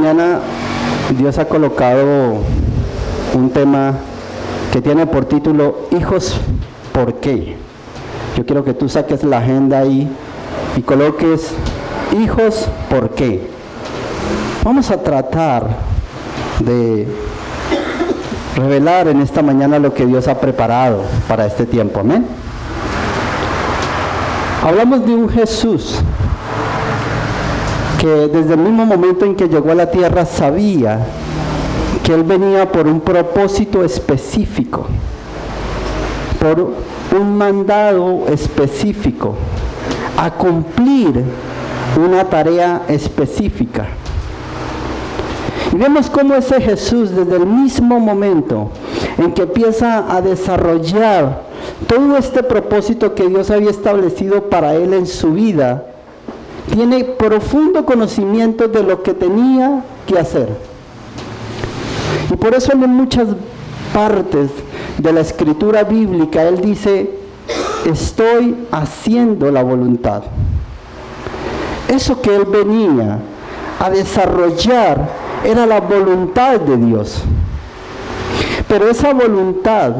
mañana Dios ha colocado un tema que tiene por título Hijos, ¿por qué? Yo quiero que tú saques la agenda ahí y coloques Hijos, ¿por qué? Vamos a tratar de revelar en esta mañana lo que Dios ha preparado para este tiempo, amén. Hablamos de un Jesús que desde el mismo momento en que llegó a la tierra sabía que Él venía por un propósito específico, por un mandado específico, a cumplir una tarea específica. Y vemos cómo ese Jesús, desde el mismo momento en que empieza a desarrollar todo este propósito que Dios había establecido para Él en su vida, tiene profundo conocimiento de lo que tenía que hacer. Y por eso en muchas partes de la escritura bíblica Él dice, estoy haciendo la voluntad. Eso que Él venía a desarrollar era la voluntad de Dios. Pero esa voluntad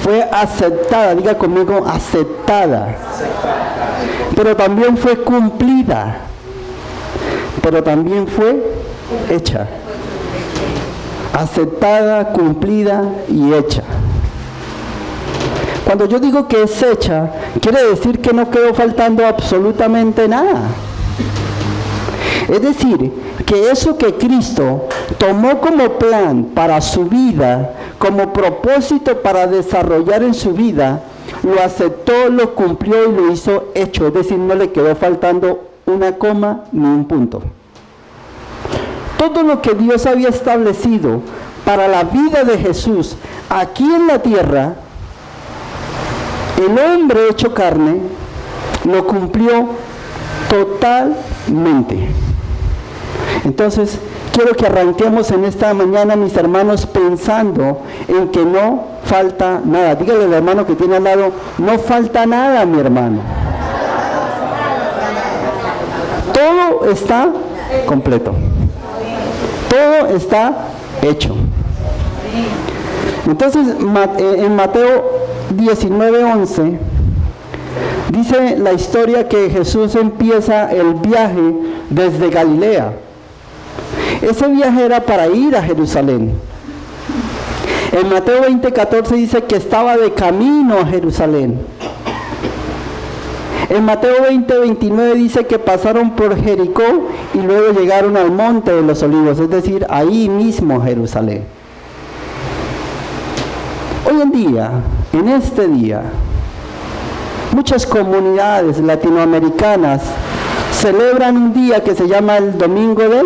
fue aceptada, diga conmigo, aceptada. Pero también fue cumplida. Pero también fue hecha. Aceptada, cumplida y hecha. Cuando yo digo que es hecha, quiere decir que no quedó faltando absolutamente nada. Es decir, que eso que Cristo tomó como plan para su vida, como propósito para desarrollar en su vida, lo aceptó, lo cumplió y lo hizo hecho. Es decir, no le quedó faltando una coma ni un punto. Todo lo que Dios había establecido para la vida de Jesús aquí en la tierra, el hombre hecho carne lo cumplió totalmente. Entonces, quiero que arranquemos en esta mañana, mis hermanos, pensando en que no falta nada. Dígale al hermano que tiene al lado, no falta nada, mi hermano. Todo está completo. Todo está hecho. Entonces, en Mateo 19:11, dice la historia que Jesús empieza el viaje desde Galilea. Ese viaje era para ir a Jerusalén. En Mateo 20:14 dice que estaba de camino a Jerusalén. En Mateo 20:29 dice que pasaron por Jericó y luego llegaron al monte de los olivos, es decir, ahí mismo a Jerusalén. Hoy en día, en este día, muchas comunidades latinoamericanas celebran un día que se llama el Domingo de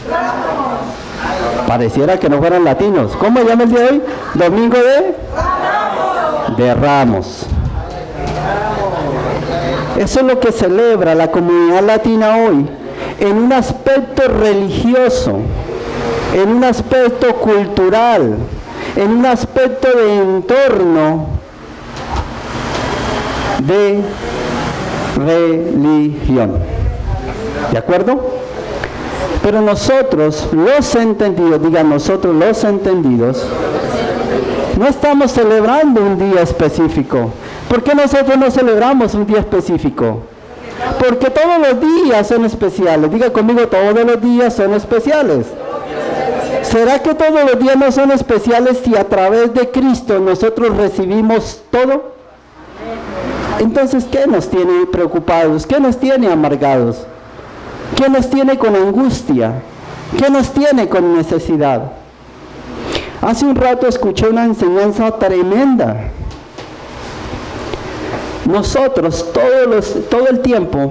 Ramos. Pareciera que no fueran latinos. ¿Cómo se llama el día de hoy? Domingo de Ramos. De Ramos. Eso es lo que celebra la comunidad latina hoy, en un aspecto religioso, en un aspecto cultural, en un aspecto de entorno de religión. ¿De acuerdo? Pero nosotros, los entendidos, digan nosotros los entendidos, no estamos celebrando un día específico. ¿Por qué nosotros no celebramos un día específico? Porque todos los días son especiales. Diga conmigo, todos los días son especiales. ¿Será que todos los días no son especiales si a través de Cristo nosotros recibimos todo? Entonces, ¿qué nos tiene preocupados? ¿Qué nos tiene amargados? ¿Qué nos tiene con angustia? ¿Qué nos tiene con necesidad? Hace un rato escuché una enseñanza tremenda. Nosotros todo el tiempo,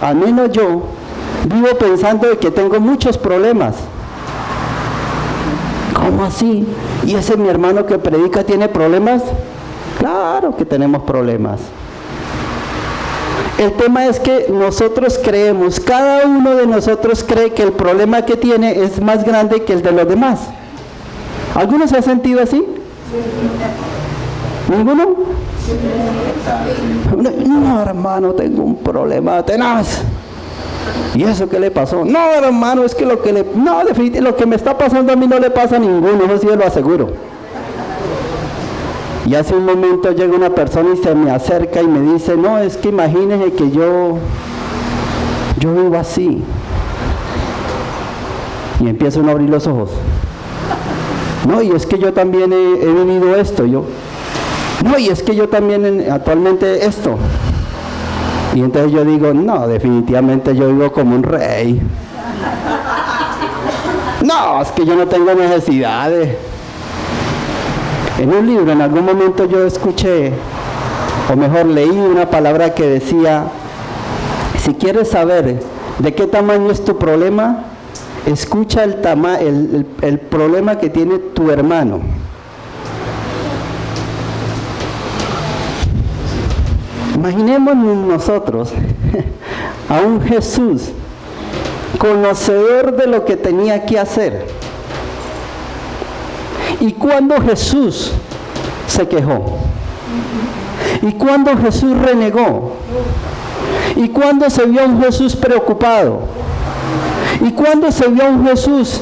al menos yo, vivo pensando de que tengo muchos problemas. ¿Cómo así? ¿Y ese mi hermano que predica tiene problemas? Claro que tenemos problemas. El tema es que nosotros creemos, cada uno de nosotros cree que el problema que tiene es más grande que el de los demás. ¿Alguno se ha sentido así? ¿Ninguno? No, hermano, tengo un problema tenaz. ¿Y eso qué le pasó? No, hermano, es que no, definitivamente, lo que me está pasando a mí no le pasa a ninguno, eso sí lo aseguro. Y hace un momento llega una persona y se me acerca y me dice, no, es que imagínese que yo vivo así. Y empieza uno a abrir los ojos. No, y es que yo también he vivido esto. No, y es que yo también actualmente esto. Y entonces yo digo, no, definitivamente yo vivo como un rey. No, es que yo no tengo necesidades. En un libro, en algún momento yo escuché, o mejor leí una palabra que decía, si quieres saber de qué tamaño es tu problema, escucha el problema que tiene tu hermano. Imaginemos nosotros a un Jesús conocedor de lo que tenía que hacer. ¿Y cuando Jesús se quejó? ¿Y cuando Jesús renegó? ¿Y cuando se vio a un Jesús preocupado? ¿Y cuando se vio a un Jesús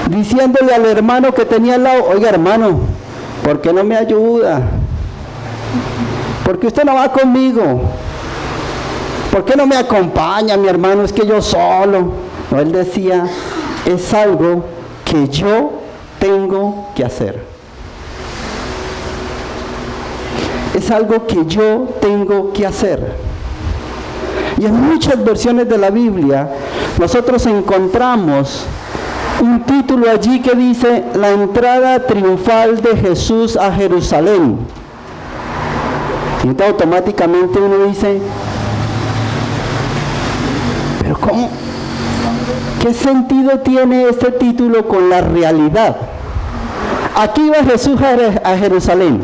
diciéndole al hermano que tenía al lado, oiga hermano, ¿por qué no me ayuda? ¿Por qué usted no va conmigo? ¿Por qué no me acompaña, mi hermano? Es que yo solo. No, él decía, es algo que yo tengo que hacer. Es algo que yo tengo que hacer. Y en muchas versiones de la Biblia, nosotros encontramos un título allí que dice, la entrada triunfal de Jesús a Jerusalén. Y entonces automáticamente uno dice, pero ¿cómo? ¿Qué sentido tiene este título con la realidad? Aquí iba Jesús a Jerusalén.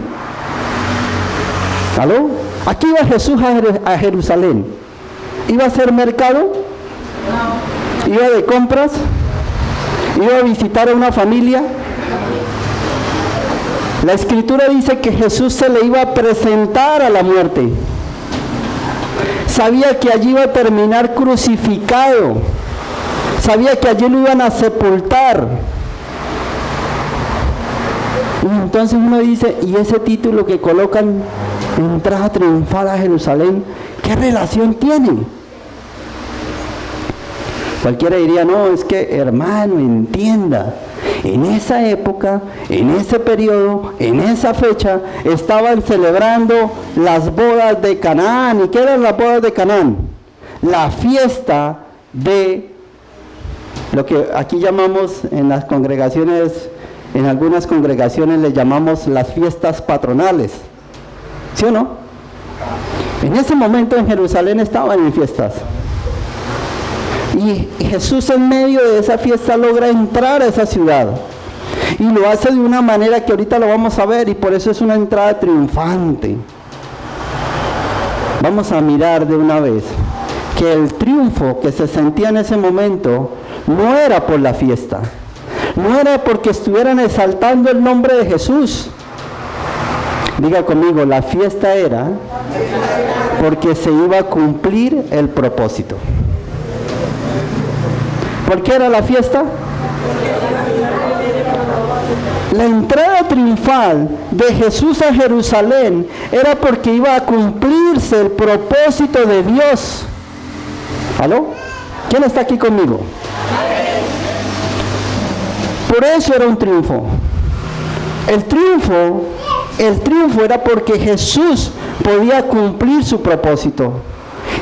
¿Aló? Aquí iba Jesús a Jerusalén. ¿Iba a hacer mercado? No. ¿Iba de compras? ¿Iba a visitar a una familia? La Escritura dice que Jesús se le iba a presentar a la muerte. Sabía que allí iba a terminar crucificado. Sabía que allí lo iban a sepultar. Y entonces uno dice, ¿y ese título que colocan, entrada triunfal a Jerusalén, qué relación tiene? Cualquiera diría, no, es que hermano, entienda, en esa época, en ese periodo, en esa fecha, estaban celebrando las bodas de Canaán. ¿Y qué eran las bodas de Canaán? La fiesta de lo que aquí llamamos en las congregaciones, en algunas congregaciones le llamamos las fiestas patronales. ¿Sí o no? En ese momento en Jerusalén estaban en fiestas. Y Jesús en medio de esa fiesta logra entrar a esa ciudad. Y lo hace de una manera que ahorita lo vamos a ver, y por eso es una entrada triunfante. Vamos a mirar de una vez que el triunfo que se sentía en ese momento no era por la fiesta. No era porque estuvieran exaltando el nombre de Jesús. Diga conmigo, la fiesta era porque se iba a cumplir el propósito. ¿Por qué era la fiesta? La entrada triunfal de Jesús a Jerusalén era porque iba a cumplirse el propósito de Dios. ¿Aló? ¿Quién está aquí conmigo? Por eso era un triunfo. El triunfo era porque Jesús podía cumplir su propósito.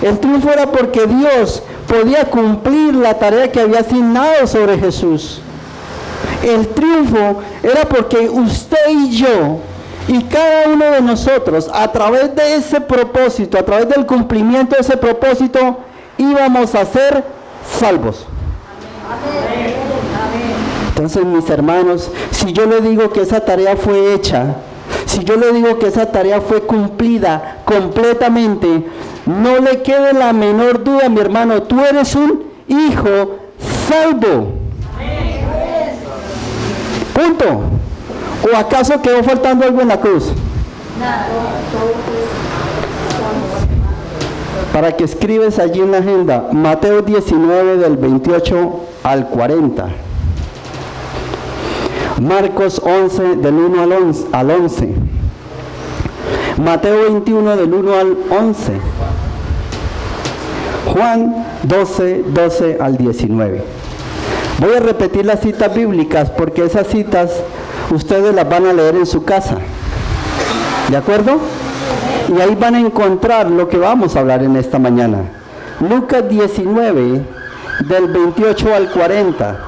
El triunfo era porque Dios podía cumplir la tarea que había asignado sobre Jesús. El triunfo era porque usted y yo, y cada uno de nosotros, a través de ese propósito, a través del cumplimiento de ese propósito, íbamos a ser salvos. Entonces, mis hermanos, si yo le digo que esa tarea fue hecha, si yo le digo que esa tarea fue cumplida completamente, no le quede la menor duda, mi hermano, tú eres un hijo salvo. Punto. ¿O acaso quedó faltando algo en la cruz? para que escribes allí en la agenda, Mateo 19 del 28 al 40. Marcos 11 del 1 al 11. Mateo 21 del 1 al 11. Juan 12 al 19. Voy a repetir las citas bíblicas porque esas citas ustedes las van a leer en su casa. ¿De acuerdo? Y ahí van a encontrar lo que vamos a hablar en esta mañana. Lucas 19 del 28 al 40.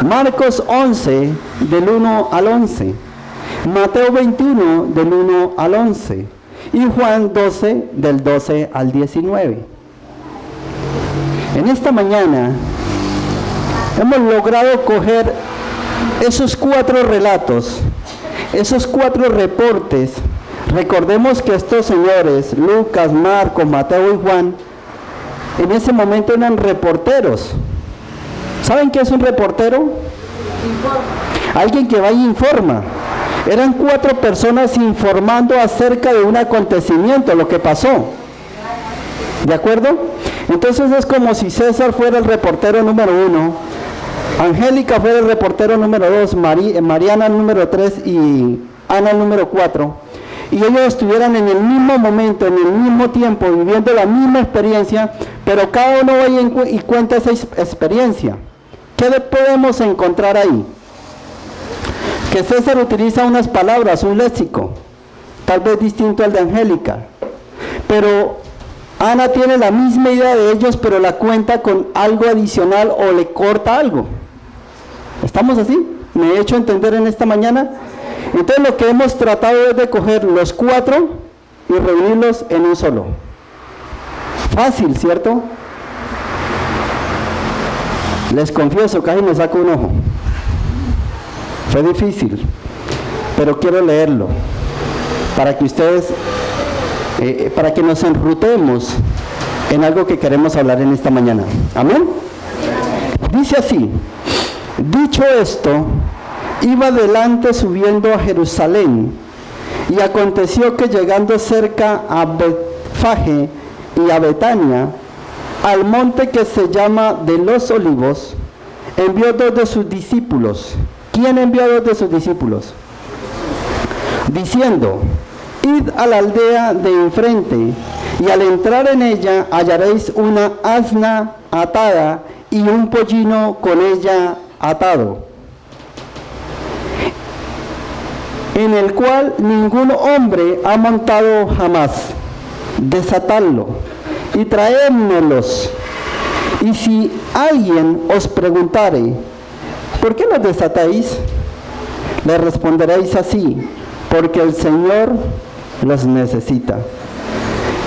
Marcos 11 del 1 al 11. Mateo 21 del 1 al 11. Y Juan 12 del 12 al 19. En esta mañana hemos logrado coger esos 4 relatos, esos 4 reportes. Recordemos que estos señores, Lucas, Marcos, Mateo y Juan, en ese momento eran reporteros. ¿Saben qué es un reportero? Informa. Alguien que va y informa. Eran 4 personas informando acerca de un acontecimiento, lo que pasó. ¿De acuerdo? Entonces es como si César fuera el reportero número 1, Angélica fuera el reportero número 2, Mariana el número 3 y Ana el número 4. Y ellos estuvieran en el mismo momento, en el mismo tiempo, viviendo la misma experiencia, pero cada uno va y cuenta esa experiencia. ¿Qué podemos encontrar ahí? Que César utiliza unas palabras, un léxico, tal vez distinto al de Angélica, pero Ana tiene la misma idea de ellos, pero la cuenta con algo adicional o le corta algo. ¿Estamos así? ¿Me he hecho entender en esta mañana? Entonces lo que hemos tratado es de coger los 4 y reunirlos en un solo. Fácil, ¿cierto? Les confieso, casi me saco un ojo. Fue difícil, pero quiero leerlo para que ustedes, para que nos enrutemos en algo que queremos hablar en esta mañana. ¿Amén? Dice así: dicho esto, iba adelante subiendo a Jerusalén, y aconteció que llegando cerca a Betfage y a Betania, al monte que se llama de los Olivos, envió 2 de sus discípulos. ¿Quién envió a 2 de sus discípulos? Diciendo: id a la aldea de enfrente, y al entrar en ella hallaréis una asna atada y un pollino con ella atado, en el cual ningún hombre ha montado jamás. Desatadlo y traédmelos. Y si alguien os preguntare: ¿por qué los desatáis?, le responderéis así: porque el Señor los necesita.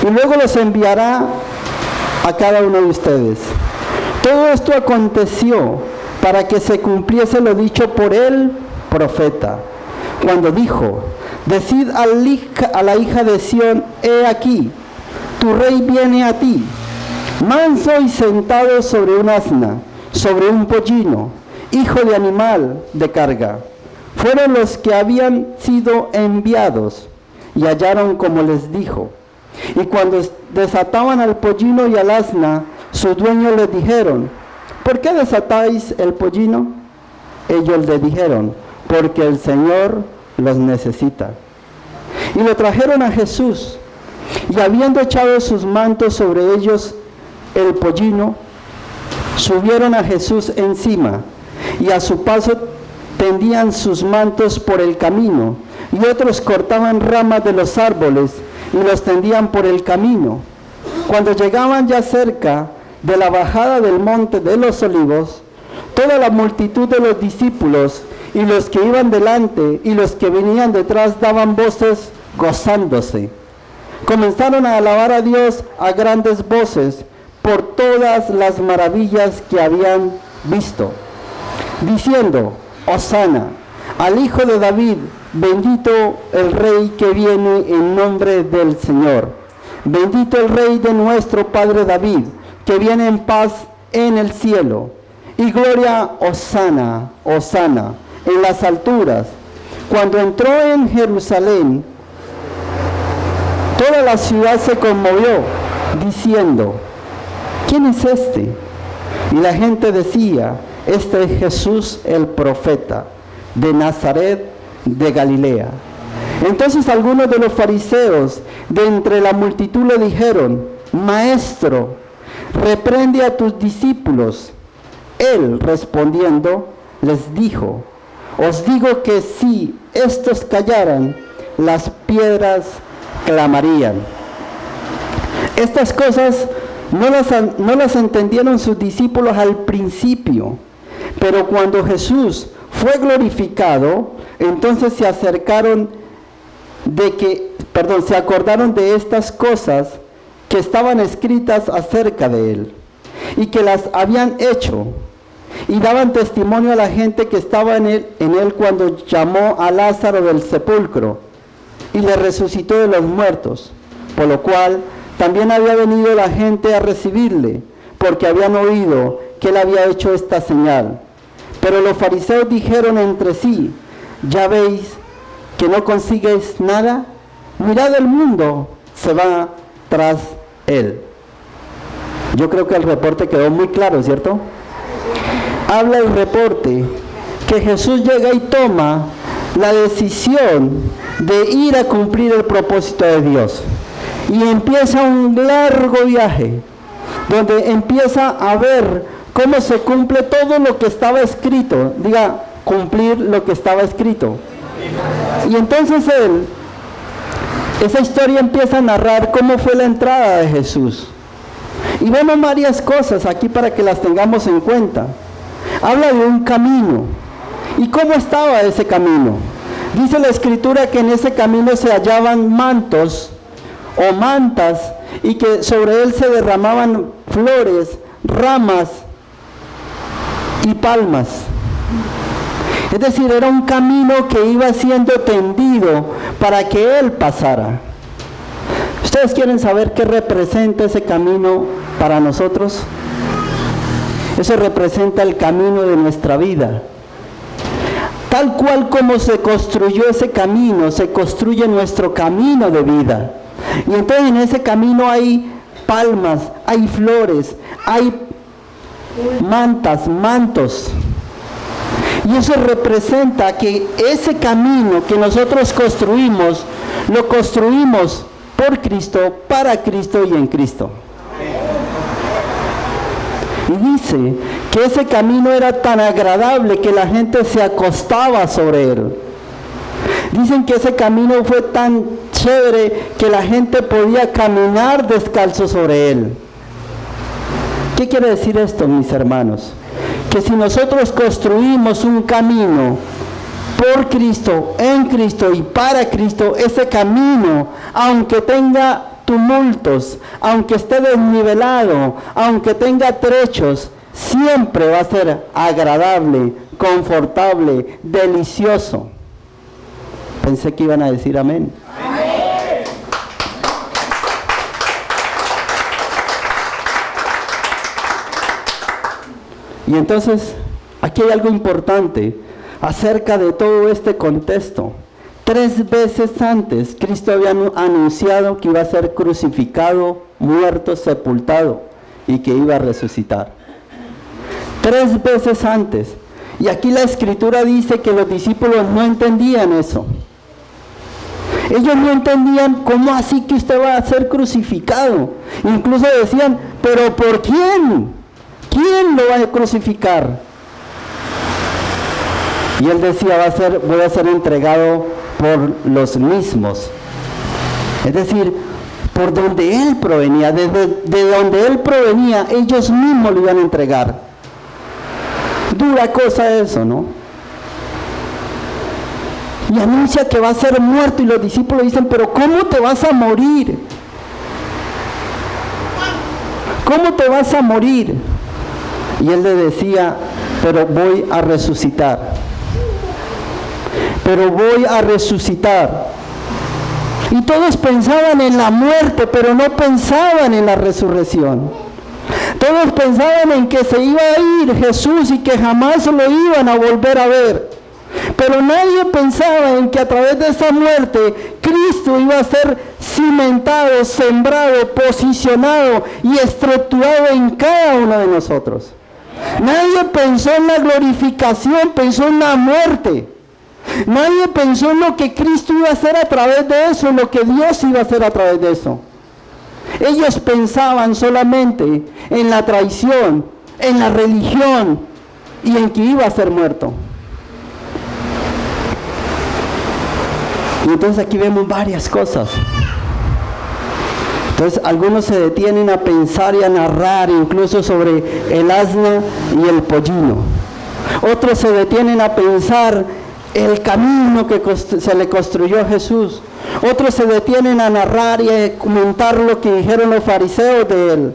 Y luego los enviará a cada uno de ustedes. Todo esto aconteció para que se cumpliese lo dicho por el profeta, cuando dijo: decid a la hija de Sión, he aquí, tu rey viene a ti, manso y sentado sobre un asna, sobre un pollino, hijo de animal de carga. Fueron los que habían sido enviados, y hallaron como les dijo. Y cuando desataban al pollino y al asna, sus dueños les dijeron: ¿por qué desatáis el pollino? Ellos le dijeron: porque el Señor los necesita. Y lo trajeron a Jesús, y habiendo echado sus mantos sobre ellos el pollino, subieron a Jesús encima, y a su paso tendían sus mantos por el camino, y otros cortaban ramas de los árboles y los tendían por el camino. Cuando llegaban ya cerca de la bajada del monte de los Olivos, toda la multitud de los discípulos y los que iban delante y los que venían detrás daban voces gozándose. Comenzaron a alabar a Dios a grandes voces por todas las maravillas que habían visto, diciendo: Hosana al Hijo de David, bendito el Rey que viene en nombre del Señor. Bendito el Rey de nuestro Padre David, que viene en paz en el cielo. Y gloria, Hosana, Hosana en las alturas. Cuando entró en Jerusalén, toda la ciudad se conmovió diciendo: ¿quién es este? Y la gente decía: este es Jesús el profeta, de Nazaret de Galilea. Entonces algunos de los fariseos de entre la multitud le dijeron: Maestro, reprende a tus discípulos. Él respondiendo les dijo: os digo que si estos callaran, las piedras clamarían. Estas cosas no las entendieron sus discípulos al principio, pero cuando Jesús fue glorificado, entonces se acordaron de estas cosas que estaban escritas acerca de él y que las habían hecho, y daban testimonio a la gente que estaba en él cuando llamó a Lázaro del sepulcro y le resucitó de los muertos, por lo cual también había venido la gente a recibirle, porque habían oído que él había hecho esta señal. Pero los fariseos dijeron entre sí: ¿ya veis que no consigues nada? Mirad, el mundo se va tras él. Yo creo que el reporte quedó muy claro, ¿cierto? Habla el reporte que Jesús llega y toma la decisión de ir a cumplir el propósito de Dios. Y empieza un largo viaje, donde empieza a ver cómo se cumple todo lo que estaba escrito. Diga, cumplir lo que estaba escrito. Y entonces esa historia empieza a narrar cómo fue la entrada de Jesús. Y vemos varias cosas aquí para que las tengamos en cuenta. Habla de un camino. ¿Y cómo estaba ese camino? Dice la Escritura que en ese camino se hallaban mantos o mantas, y que sobre él se derramaban flores, ramas y palmas. Es decir, era un camino que iba siendo tendido para que él pasara. ¿Ustedes quieren saber qué representa ese camino para nosotros? Eso representa el camino de nuestra vida. Tal cual como se construyó ese camino, se construye nuestro camino de vida. Y entonces en ese camino hay palmas, hay flores, hay mantos. Y eso representa que ese camino que nosotros construimos, lo construimos por Cristo, para Cristo y en Cristo. Y dice que ese camino era tan agradable que la gente se acostaba sobre él. Dicen que ese camino fue tan chévere que la gente podía caminar descalzo sobre él. ¿Qué quiere decir esto, mis hermanos? Que si nosotros construimos un camino por Cristo, en Cristo y para Cristo, ese camino, aunque tenga tumultos, aunque esté desnivelado, aunque tenga trechos, siempre va a ser agradable, confortable, delicioso. Pensé que iban a decir amén. ¡Amén! Y entonces, aquí hay algo importante acerca de todo este contexto. 3 veces antes, Cristo había anunciado que iba a ser crucificado, muerto, sepultado y que iba a resucitar. 3 veces antes. Y aquí la Escritura dice que los discípulos no entendían eso. Ellos no entendían cómo así que usted va a ser crucificado. Incluso decían, ¿pero por quién? ¿Quién lo va a crucificar? Y él decía, voy a ser entregado por los mismos. Es decir, por donde él provenía, de donde él provenía, ellos mismos lo iban a entregar. Dura cosa eso, ¿no? Y anuncia que va a ser muerto, y los discípulos dicen, pero ¿cómo te vas a morir? ¿Cómo te vas a morir? Y él le decía, pero voy a resucitar. Pero voy a resucitar. Y todos pensaban en la muerte, pero no pensaban en la resurrección. Todos pensaban en que se iba a ir Jesús y que jamás lo iban a volver a ver. Pero nadie pensaba en que a través de esa muerte Cristo iba a ser cimentado, sembrado, posicionado y estructurado en cada uno de nosotros. Nadie pensó en la glorificación, pensó en la muerte. Nadie pensó en lo que Cristo iba a hacer a través de eso, en lo que Dios iba a hacer a través de eso. Ellos pensaban solamente en la traición, en la religión y en que iba a ser muerto. Y entonces aquí vemos varias cosas. Entonces algunos se detienen a pensar y a narrar incluso sobre el asna y el pollino. Otros se detienen a pensar el camino que se le construyó a Jesús. Otros se detienen a narrar y a comentar lo que dijeron los fariseos de él.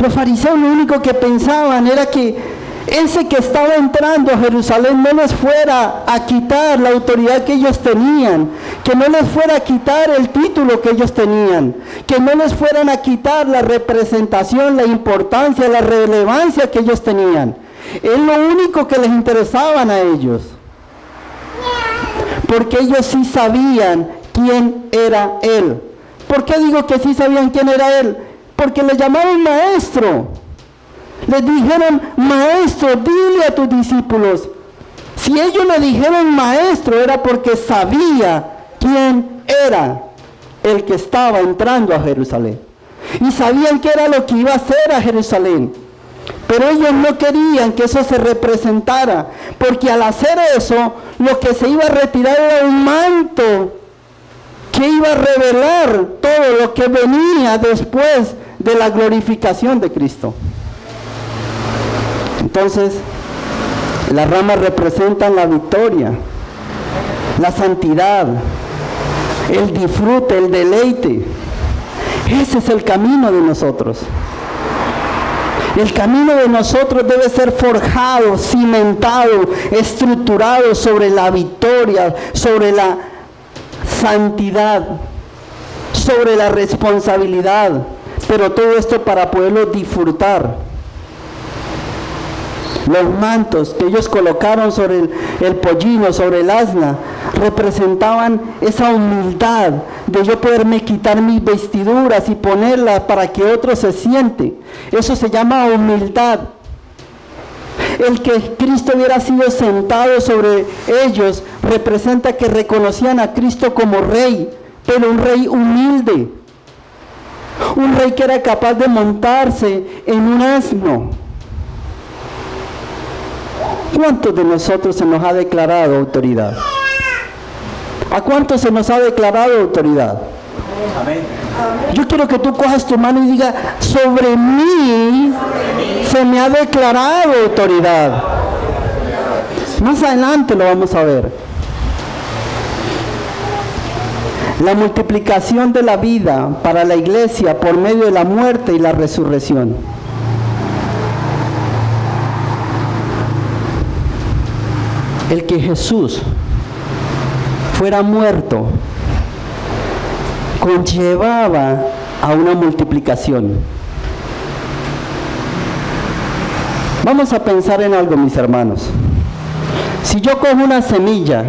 Los fariseos lo único que pensaban era que ese que estaba entrando a Jerusalén no les fuera a quitar la autoridad que ellos tenían, que no les fuera a quitar el título que ellos tenían, que no les fueran a quitar la representación, la importancia, la relevancia que ellos tenían. Es lo único que les interesaban a ellos. Porque ellos sí sabían quién era Él. ¿Por qué digo que sí sabían quién era Él? Porque le llamaron maestro. Les dijeron, maestro, dile a tus discípulos. Si ellos le dijeron maestro, era porque sabía quién era el que estaba entrando a Jerusalén. Y sabían qué era lo que iba a hacer a Jerusalén. Pero ellos no querían que eso se representara, porque al hacer eso, lo que se iba a retirar era un manto que iba a revelar todo lo que venía después de la glorificación de Cristo. Entonces, las ramas representan la victoria, la santidad, el disfrute, el deleite. Ese es el camino de nosotros. El camino de nosotros debe ser forjado, cimentado, estructurado sobre la victoria, sobre la santidad, sobre la responsabilidad. Pero todo esto para poderlo disfrutar. Los mantos que ellos colocaron sobre el pollino, sobre el asna, representaban esa humildad de yo poderme quitar mis vestiduras y ponerlas para que otro se siente. Eso se llama humildad. El que Cristo hubiera sido sentado sobre ellos representa que reconocían a Cristo como rey, pero un rey humilde. Un rey que era capaz de montarse en un asno. ¿Cuántos de nosotros se nos ha declarado autoridad? ¿A cuántos se nos ha declarado autoridad? Amén. Yo quiero que tú cojas tu mano y digas, sobre mí se me ha declarado autoridad. Más adelante lo vamos a ver. La multiplicación de la vida para la iglesia por medio de la muerte y la resurrección. El que Jesús fuera muerto conllevaba a una multiplicación. Vamos a pensar en algo, mis hermanos. Si yo cojo una semilla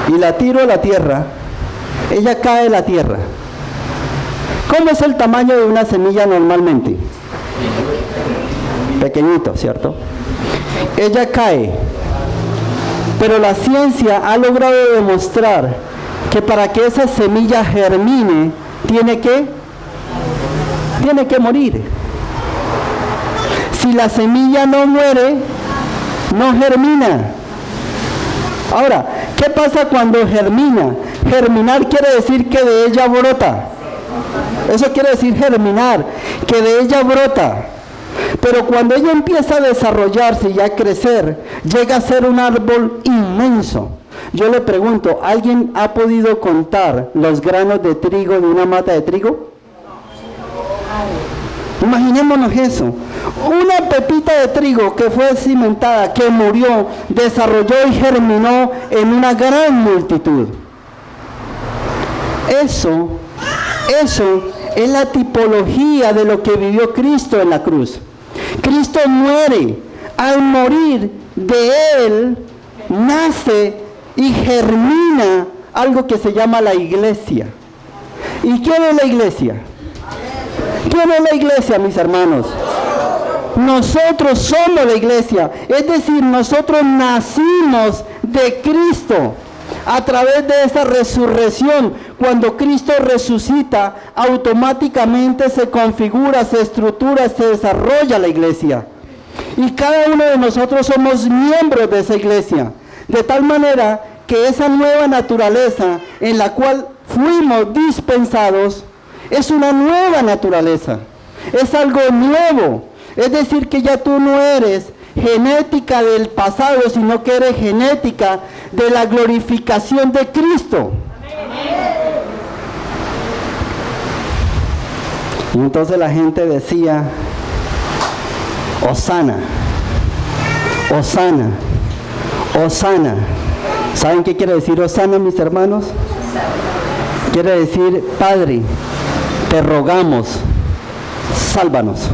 y la tiro a la tierra, ella cae en la tierra. ¿Cómo es el tamaño de una semilla normalmente? Pequeñito, ¿cierto? Ella cae. Pero la ciencia ha logrado demostrar que para que esa semilla germine, tiene que morir. Si la semilla no muere, no germina. Ahora, ¿qué pasa cuando germina? Germinar quiere decir que de ella brota. Eso quiere decir germinar, que de ella brota. Pero cuando ella empieza a desarrollarse y a crecer, llega a ser un árbol inmenso. Yo le pregunto, ¿alguien ha podido contar los granos de trigo de una mata de trigo? Imaginémonos eso. Una pepita de trigo que fue cimentada, que murió, desarrolló y germinó en una gran multitud. Eso es la tipología de lo que vivió Cristo en la cruz. Cristo muere, al morir de él, nace y germina algo que se llama la iglesia. ¿Y quién es la iglesia? ¿Quién es la iglesia, mis hermanos? Nosotros somos la iglesia, es decir, nosotros nacimos de Cristo a través de esa resurrección. Cuando Cristo resucita, automáticamente se configura, se estructura, se desarrolla la iglesia. Y cada uno de nosotros somos miembros de esa iglesia, de tal manera que esa nueva naturaleza en la cual fuimos dispensados es una nueva naturaleza, es algo nuevo. Es decir, que ya tú no eres genética del pasado, sino que eres genética de la glorificación de Cristo. Y entonces la gente decía, Hosana, Hosana, Hosana. ¿Saben qué quiere decir Hosana, mis hermanos? Quiere decir, Padre, te rogamos, sálvanos.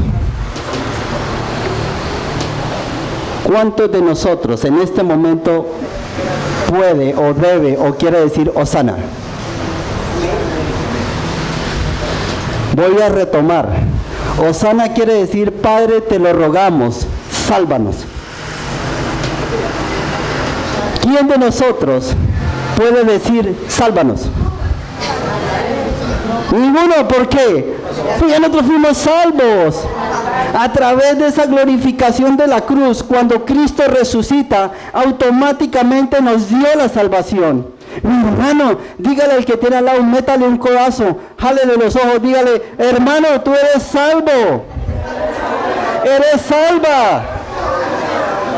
¿Cuántos de nosotros en este momento puede o debe o quiere decir Hosana? Voy a retomar. Hosana quiere decir, Padre, te lo rogamos, sálvanos. ¿Quién de nosotros puede decir, sálvanos? Ninguno. ¿Por qué? Pues ya nosotros fuimos salvos a través de esa glorificación de la cruz. Cuando Cristo resucita, automáticamente nos dio la salvación. Mi hermano, dígale al que tiene al lado, métale un codazo, jálele los ojos, dígale, hermano, tú eres salvo, eres salva,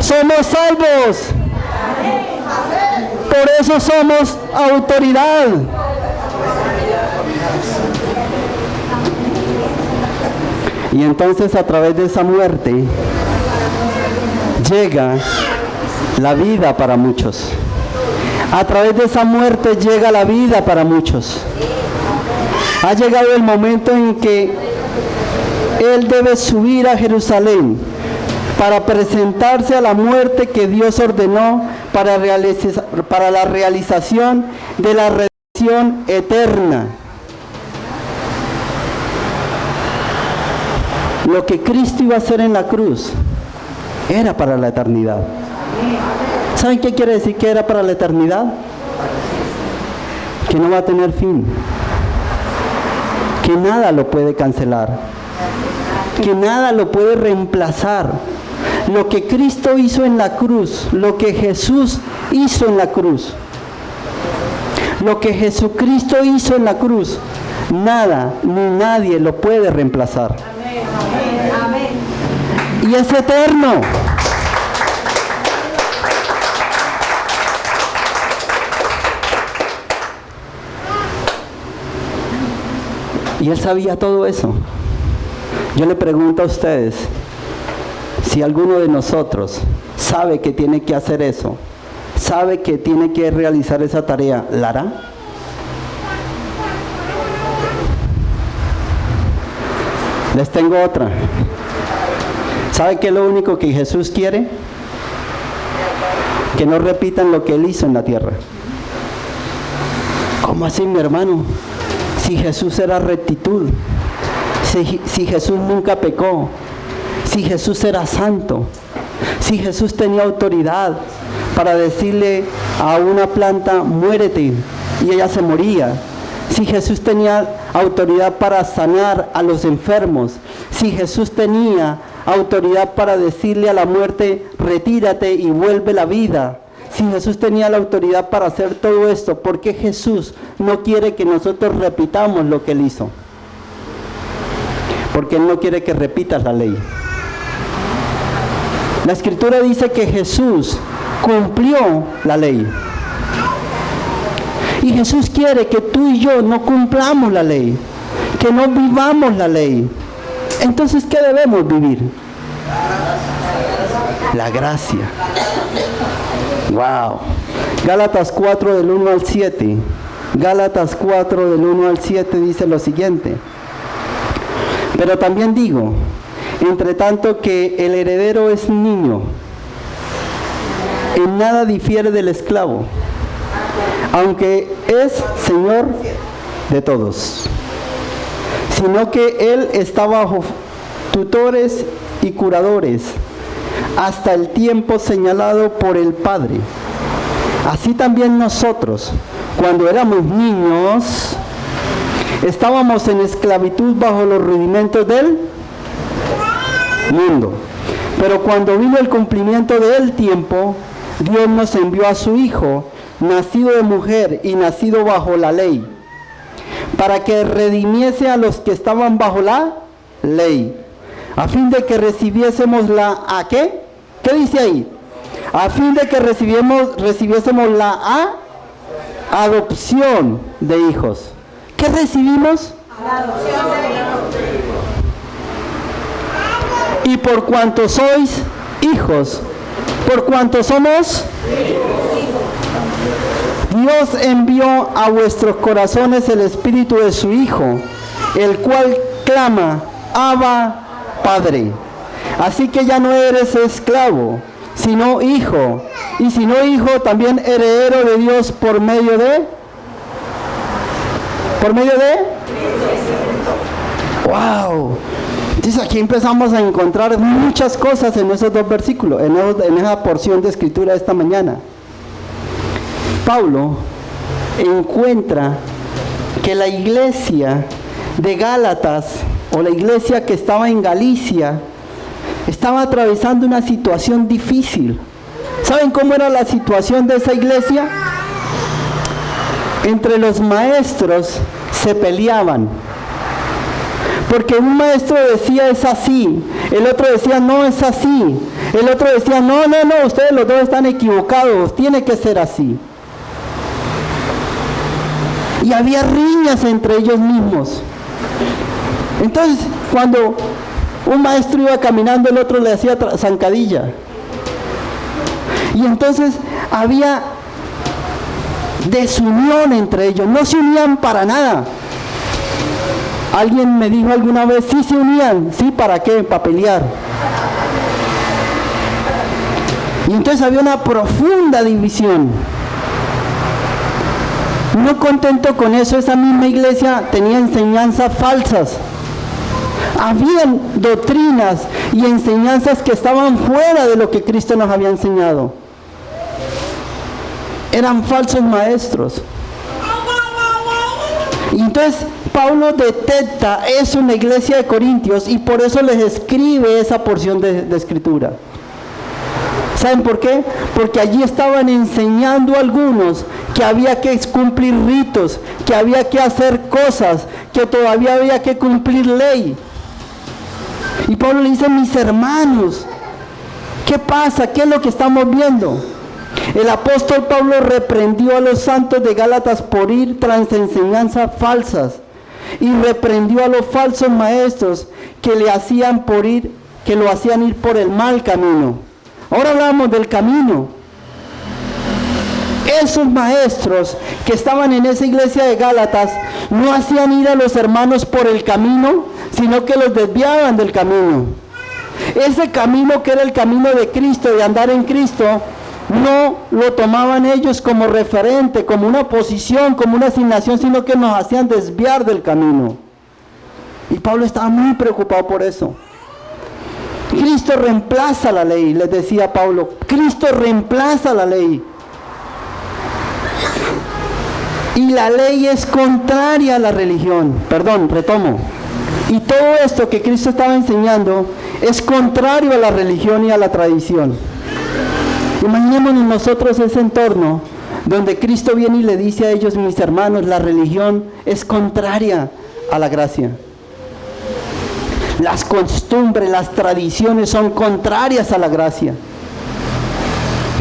somos salvos, por eso somos autoridad. Y entonces a través de esa muerte llega la vida para muchos. A través de esa muerte llega la vida para muchos. Ha llegado el momento en que Él debe subir a Jerusalén para presentarse a la muerte que Dios ordenó para la realización de la redención eterna. Lo que Cristo iba a hacer en la cruz era para la eternidad. ¿Saben qué quiere decir que era para la eternidad? Que no va a tener fin. Que nada lo puede cancelar. Que nada lo puede reemplazar. Lo que Cristo hizo en la cruz, lo que Jesús hizo en la cruz, lo que Jesucristo hizo en la cruz, nada ni nadie lo puede reemplazar. Y es eterno. Y Él sabía todo eso. Yo le pregunto a ustedes, si alguno de nosotros sabe que tiene que hacer eso, sabe que tiene que realizar esa tarea, ¿la hará? Les tengo otra. ¿Sabe qué es lo único que Jesús quiere? Que no repitan lo que Él hizo en la tierra. ¿Cómo así, mi hermano? Si Jesús era rectitud, si Jesús nunca pecó, si Jesús era santo, si Jesús tenía autoridad para decirle a una planta, muérete, y ella se moría. Si Jesús tenía autoridad para sanar a los enfermos, si Jesús tenía autoridad para decirle a la muerte, retírate y vuelve la vida, si Jesús tenía la autoridad para hacer todo esto, ¿por qué Jesús no quiere que nosotros repitamos lo que Él hizo? Porque Él no quiere que repitas la ley. La Escritura dice que Jesús cumplió la ley. Y Jesús quiere que tú y yo no cumplamos la ley, que no vivamos la ley. Entonces, ¿qué debemos vivir? La gracia. Wow. Gálatas 4 del 1 al 7. Gálatas 4 del 1 al 7 dice lo siguiente. Pero también digo, Entre tanto que el heredero es niño, en nada difiere del esclavo, aunque es señor de todos, sino que él está bajo tutores y curadores hasta el tiempo señalado por el Padre. Así también nosotros, cuando éramos niños, estábamos en esclavitud bajo los rudimentos del mundo. Pero cuando vino el cumplimiento del tiempo, Dios nos envió a su Hijo, nacido de mujer y nacido bajo la ley, para que redimiese a los que estaban bajo la ley, a fin de que recibiésemos la ¿a qué? ¿Qué dice ahí? A fin de que recibiésemos la adopción de hijos. ¿Qué recibimos? La adopción de hijos. Y por cuanto sois hijos, por cuanto somos Dios envió a vuestros corazones el Espíritu de su Hijo, el cual clama, Abba, Padre. Así que ya no eres esclavo, sino hijo. Y si no hijo, también heredero de Dios por medio de... ¡Wow! Entonces aquí empezamos a encontrar muchas cosas en esos dos versículos, en esa porción de escritura de esta mañana. Pablo encuentra que la iglesia de Gálatas, o la iglesia que estaba en Galicia, estaba atravesando una situación difícil. ¿Saben cómo era la situación de esa iglesia? Entre los maestros se peleaban. Porque un maestro decía es así, el otro decía no es así, el otro decía no, ustedes los dos están equivocados, tiene que ser así. Y había riñas entre ellos mismos. Entonces, cuando un maestro iba caminando, el otro le hacía zancadilla. Y entonces había desunión entre ellos, no se unían para nada. Alguien me dijo alguna vez, sí se unían, sí, ¿para qué? Para pelear. Y entonces había una profunda división. No contento con eso, esa misma iglesia tenía enseñanzas falsas. Habían doctrinas y enseñanzas que estaban fuera de lo que Cristo nos había enseñado. Eran falsos maestros. Y entonces Pablo detecta eso en la iglesia de Corintios y por eso les escribe esa porción de escritura. ¿Saben por qué? Porque allí estaban enseñando a algunos que había que cumplir ritos, que había que hacer cosas, que todavía había que cumplir ley. Y Pablo le dice, mis hermanos, ¿qué pasa? ¿Qué es lo que estamos viendo? El apóstol Pablo reprendió a los santos de Gálatas por ir tras enseñanzas falsas y reprendió a los falsos maestros que lo hacían ir por el mal camino. Ahora hablamos del camino. Esos maestros que estaban en esa iglesia de Gálatas no hacían ir a los hermanos por el camino, sino que los desviaban del camino. Ese camino que era el camino de Cristo, de andar en Cristo, no lo tomaban ellos como referente, como una posición, como una asignación, sino que nos hacían desviar del camino. Y Pablo estaba muy preocupado por eso. Cristo reemplaza la ley, les decía Pablo. Cristo reemplaza la ley. Y la ley es contraria a la religión. Perdón, retomo. Y todo esto que Cristo estaba enseñando es contrario a la religión y a la tradición. Imaginémonos nosotros ese entorno donde Cristo viene y le dice a ellos, mis hermanos, la religión es contraria a la gracia. Las costumbres, las tradiciones son contrarias a la gracia.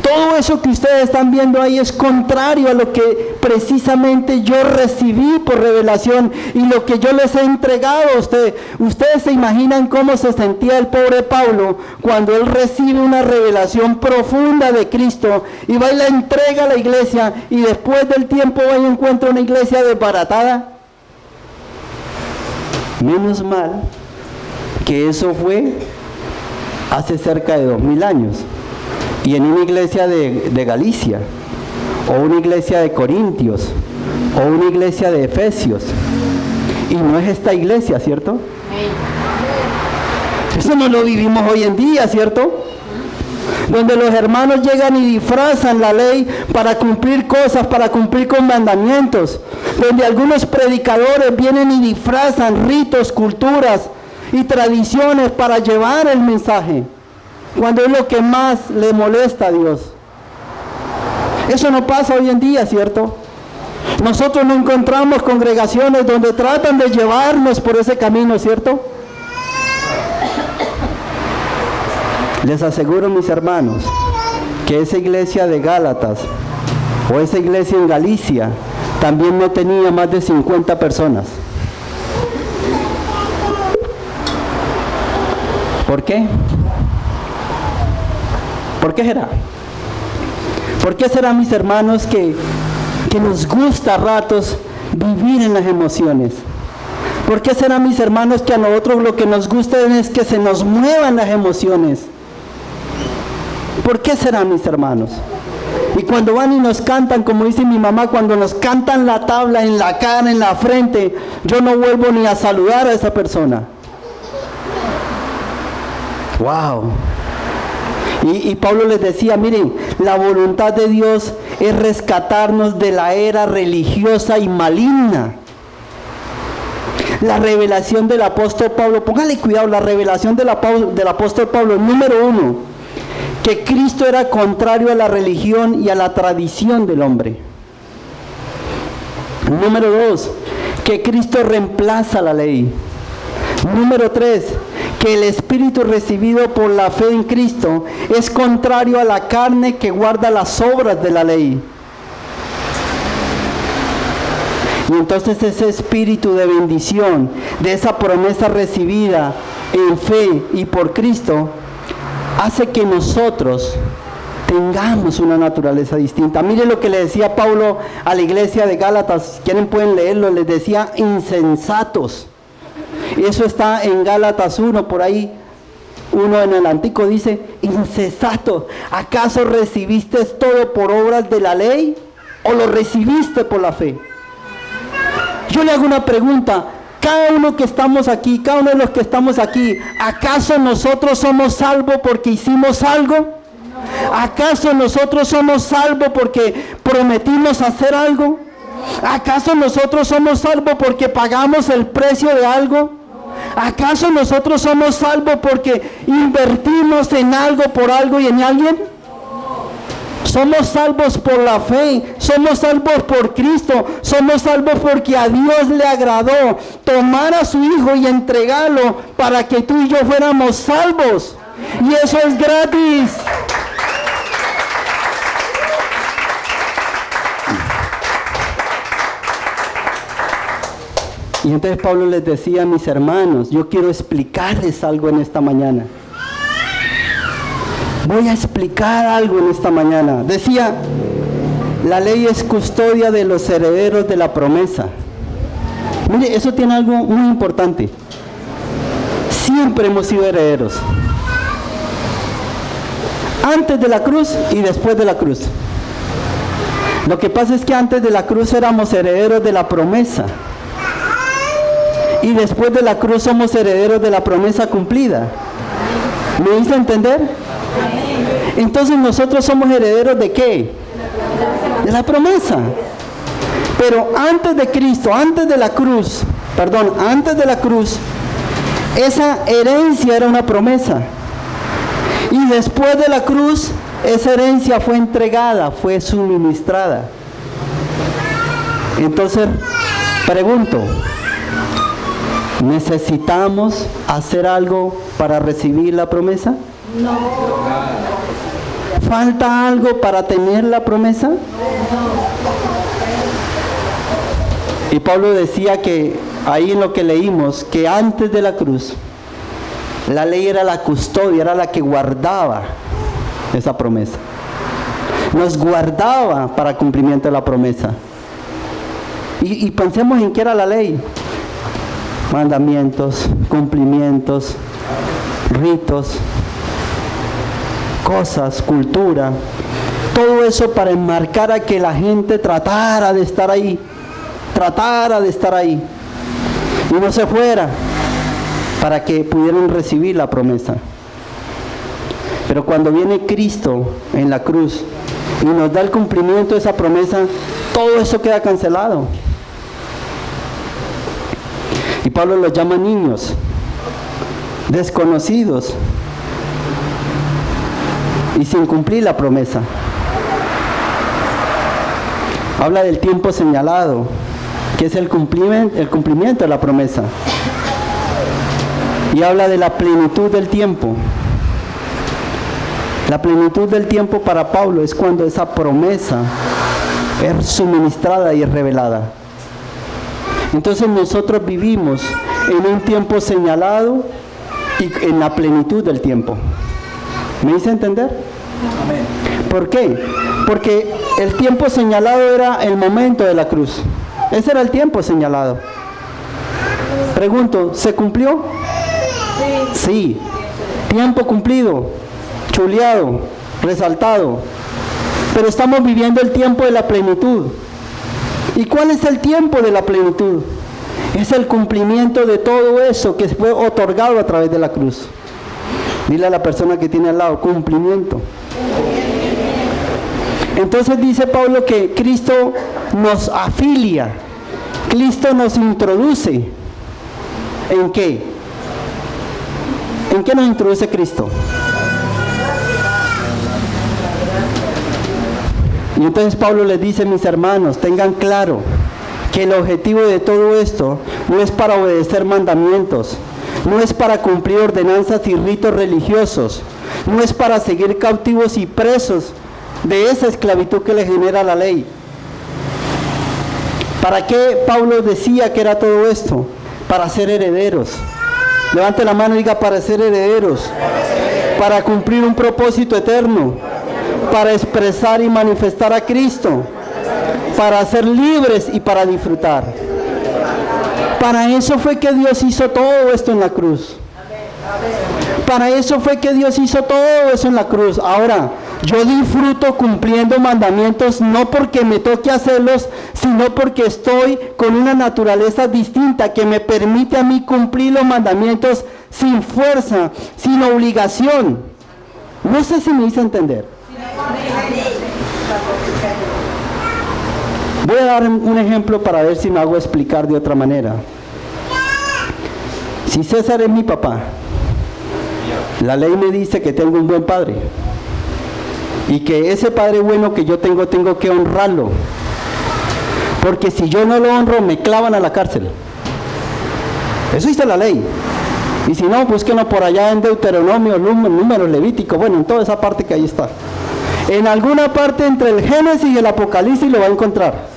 Todo eso que ustedes están viendo ahí es contrario a lo que precisamente yo recibí por revelación y lo que yo les he entregado a ustedes. Ustedes se imaginan cómo se sentía el pobre Pablo cuando él recibe una revelación profunda de Cristo y va y la entrega a la iglesia y después del tiempo va y encuentra una iglesia desbaratada. Menos mal que eso fue hace cerca de 2000 años. Y en una iglesia de Galicia, o una iglesia de Corintios, o una iglesia de Efesios. Y no es esta iglesia, ¿cierto? Eso no lo vivimos hoy en día, ¿cierto? Donde los hermanos llegan y disfrazan la ley para cumplir cosas, para cumplir con mandamientos. Donde algunos predicadores vienen y disfrazan ritos, culturas y tradiciones para llevar el mensaje, cuando es lo que más le molesta a Dios. Eso no pasa hoy en día, ¿cierto? Nosotros no encontramos congregaciones donde tratan de llevarnos por ese camino, ¿cierto? Les aseguro, mis hermanos, que esa iglesia de Gálatas o esa iglesia en Galicia también no tenía más de 50 personas. ¿Por qué? ¿Por qué será? ¿Por qué será, mis hermanos, que nos gusta a ratos vivir en las emociones? ¿Por qué será, mis hermanos, que a nosotros lo que nos gusta es que se nos muevan las emociones? ¿Por qué será, mis hermanos? Y cuando van y nos cantan, como dice mi mamá, cuando nos cantan la tabla en la cara, en la frente, yo no vuelvo ni a saludar a esa persona. ¡Wow! Y Pablo les decía, miren, la voluntad de Dios es rescatarnos de la era religiosa y maligna. La revelación del apóstol Pablo, póngale cuidado, la revelación del apóstol Pablo, número 1, que Cristo era contrario a la religión y a la tradición del hombre. Número 2, que Cristo reemplaza la ley. Número 3, que el Espíritu recibido por la fe en Cristo es contrario a la carne que guarda las obras de la ley. Y entonces ese espíritu de bendición, de esa promesa recibida en fe y por Cristo, hace que nosotros tengamos una naturaleza distinta. Mire lo que le decía Pablo a la iglesia de Gálatas, si quieren pueden leerlo, les decía insensatos. Y eso está en Gálatas 1, por ahí, uno en el Antiguo dice, insensato, ¿acaso recibiste todo por obras de la ley o lo recibiste por la fe? Yo le hago una pregunta, cada uno que estamos aquí, cada uno de los que estamos aquí, ¿acaso nosotros somos salvos porque hicimos algo? ¿Acaso nosotros somos salvos porque prometimos hacer algo? ¿Acaso nosotros somos salvos porque pagamos el precio de algo? ¿Acaso nosotros somos salvos porque invertimos en algo, por algo y en alguien? Somos salvos por la fe, somos salvos por Cristo, somos salvos porque a Dios le agradó tomar a su Hijo y entregarlo para que tú y yo fuéramos salvos. Y eso es gratis. Y entonces Pablo les decía a mis hermanos, yo quiero explicarles algo en esta mañana. Voy a explicar algo en esta mañana. Decía, la ley es custodia de los herederos de la promesa. Mire, eso tiene algo muy importante. Siempre hemos sido herederos. Antes de la cruz y después de la cruz. Lo que pasa es que antes de la cruz éramos herederos de la promesa. Y después de la cruz somos herederos de la promesa cumplida. ¿Me hizo entender? Entonces nosotros somos herederos ¿de qué? De la promesa. Pero antes de Cristo, antes de la cruz, esa herencia era una promesa. Y después de la cruz, esa herencia fue entregada, fue suministrada. Entonces, pregunto, ¿necesitamos hacer algo para recibir la promesa? No. ¿Falta algo para tener la promesa? No. Y Pablo decía que, ahí en lo que leímos, que antes de la cruz, la ley era la custodia, era la que guardaba esa promesa. Nos guardaba para cumplimiento de la promesa. Y pensemos en qué era la ley. mandamientos, cumplimientos, ritos, cosas, cultura, todo eso para enmarcar a que la gente tratara de estar ahí y no se fuera, para que pudieran recibir la promesa. Pero cuando viene Cristo en la cruz y nos da el cumplimiento de esa promesa, todo eso queda cancelado. Y Pablo los llama niños, desconocidos y sin cumplir la promesa. Habla del tiempo señalado, que es el cumplimiento de la promesa. Y habla de la plenitud del tiempo. La plenitud del tiempo para Pablo es cuando esa promesa es suministrada y es revelada. Entonces nosotros vivimos en un tiempo señalado y en la plenitud del tiempo. ¿Me hice entender? Amén. ¿Por qué? Porque el tiempo señalado era el momento de la cruz. Ese era el tiempo señalado. Pregunto, ¿se cumplió? Sí. Tiempo cumplido, chuleado, resaltado. Pero estamos viviendo el tiempo de la plenitud. ¿Y cuál es el tiempo de la plenitud? Es el cumplimiento de todo eso que fue otorgado a través de la cruz. Dile a la persona que tiene al lado, cumplimiento. Entonces dice Pablo que Cristo nos afilia, Cristo nos introduce. ¿En qué? ¿En qué nos introduce Cristo? Y entonces Pablo les dice, mis hermanos, tengan claro que el objetivo de todo esto no es para obedecer mandamientos, no es para cumplir ordenanzas y ritos religiosos, no es para seguir cautivos y presos de esa esclavitud que le genera la ley. ¿Para qué Pablo decía que era todo esto? Para ser herederos. Levante la mano y diga, para ser herederos, para cumplir un propósito eterno, para expresar y manifestar a Cristo, para ser libres y para disfrutar. Para eso fue que Dios hizo todo esto en la cruz. Para eso fue que Dios hizo todo eso en la cruz. Ahora, yo disfruto cumpliendo mandamientos no porque me toque hacerlos, sino porque estoy con una naturaleza distinta que me permite a mí cumplir los mandamientos sin fuerza, sin obligación. No sé si me hice entender. Voy a dar un ejemplo para ver si me hago explicar de otra manera. Si César es mi papá, la ley me dice que tengo un buen padre y que ese padre bueno que yo tengo que honrarlo, porque si yo no lo honro me clavan a la cárcel. Eso dice la ley. Y si no, búsquenlo por allá en Deuteronomio, Números, Levítico, bueno, en toda esa parte que ahí está. En alguna parte entre el Génesis y el Apocalipsis lo va a encontrar.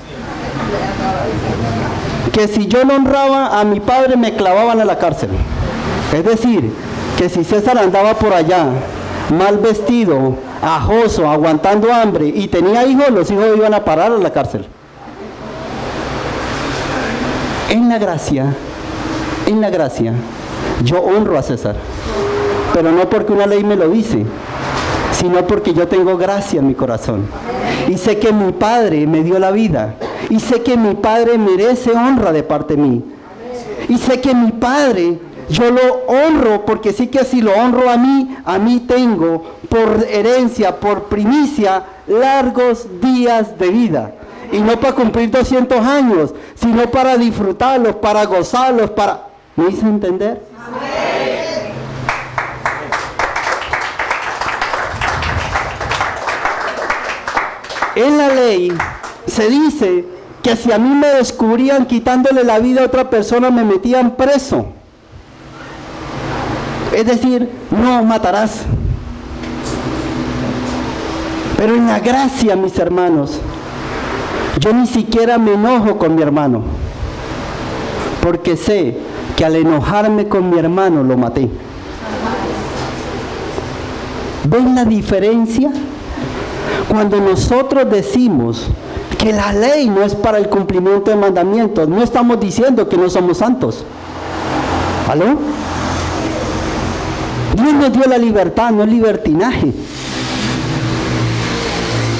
Que si yo no honraba a mi padre me clavaban a la cárcel. Es decir, que si César andaba por allá mal vestido, ajoso, aguantando hambre y tenía hijos, los hijos iban a parar a la cárcel. En la gracia, yo honro a César, pero no porque una ley me lo dice, sino porque yo tengo gracia en mi corazón. Y sé que mi Padre me dio la vida. Y sé que mi Padre merece honra de parte de mí. Y sé que mi Padre, yo lo honro porque sí que si lo honro a mí tengo por herencia, por primicia, largos días de vida. Y no para cumplir 200 años, sino para disfrutarlos, para gozarlos, para... ¿Me hice entender? En la ley se dice que si a mí me descubrían quitándole la vida a otra persona, me metían preso. Es decir, no matarás. Pero en la gracia, mis hermanos, yo ni siquiera me enojo con mi hermano, porque sé que al enojarme con mi hermano lo maté. ¿Ven la diferencia? Cuando nosotros decimos que la ley no es para el cumplimiento de mandamientos, no estamos diciendo que no somos santos. ¿Aló? Dios nos dio la libertad, no el libertinaje.